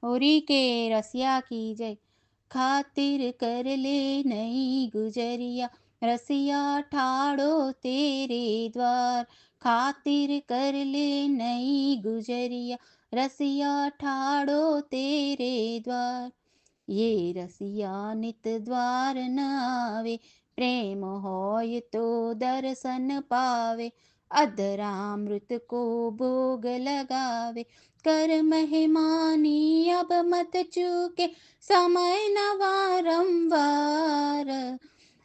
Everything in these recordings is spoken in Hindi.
होरी के रसिया की जय। खातिर कर ले नई गुजरिया, रसिया ठाड़ो तेरे द्वार। खातिर कर ले नई गुजरिया, रसिया ठाड़ो तेरे द्वार। ये रसिया नित द्वार न आवे, प्रेम होय तो दर्शन पावे। अधरामृत को भोग लगावे, कर मेहमानी अब मत चूके, समय न वारंवार।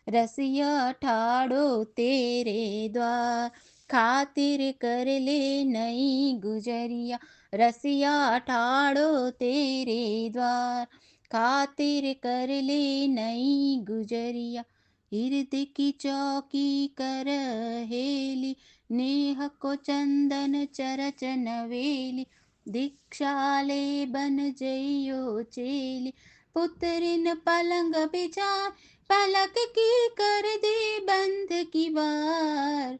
रसिया ठाड़ो तेरे द्वार। खातिर कर ले नई गुजरिया, रसिया ठाड़ो तेरे द्वार। खातिर कर ले नई गुजरिया, हृदय की चौकी कर हेली। नेह को चंदन चरच नवेली, दीक्षा ले बन जइयो चेली। पुत्रिन पलंग बिछा, पलक की कर दे बंध की बार।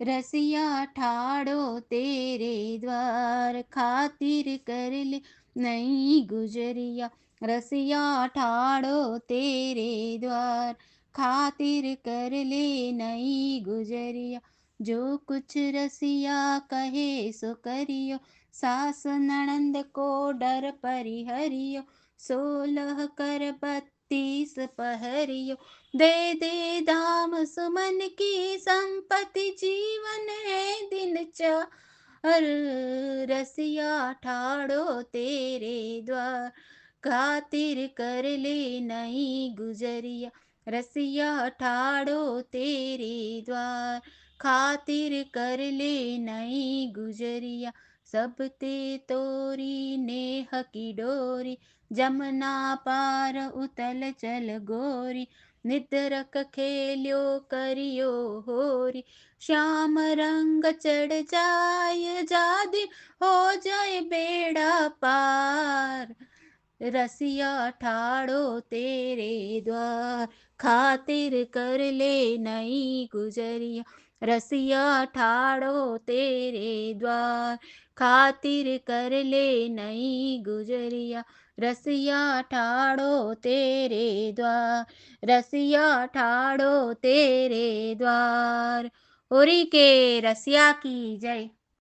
रसिया ठाड़ो तेरे द्वार। खातिर कर ले नई गुजरिया, रसिया ठाड़ो तेरे द्वार। खातिर कर ले नई गुजरिया, जो कुछ रसिया कहे सो करियो। सास ननंद को डर परिहरियो, 16 कर 32 पहरियो। दे दे धाम सुमन की संपत्ति, जीवन है दिन चार। रसिया ठाड़ो तेरे द्वार। खातिर कर ले नई गुजरिया, रसिया ठाड़ो तेरे द्वार। खातिर कर ले नई गुजरिया, सब ते तोरी नेह की डोरी। जमुना पार उतल चल गोरी, निदरक खेल्यो करियो होरी। श्याम रंग चढ़ जाय जादि, हो जाए बेड़ा पार। रसिया ठाड़ो तेरे द्वार। खातिर कर ले नई गुजरिया, रसिया ठाड़ो तेरे द्वार। खातिर कर ले नई गुजरिया, रसिया ठाड़ो तेरे द्वार। रसिया ठाड़ो तेरे द्वार। होरी के रसिया की जय।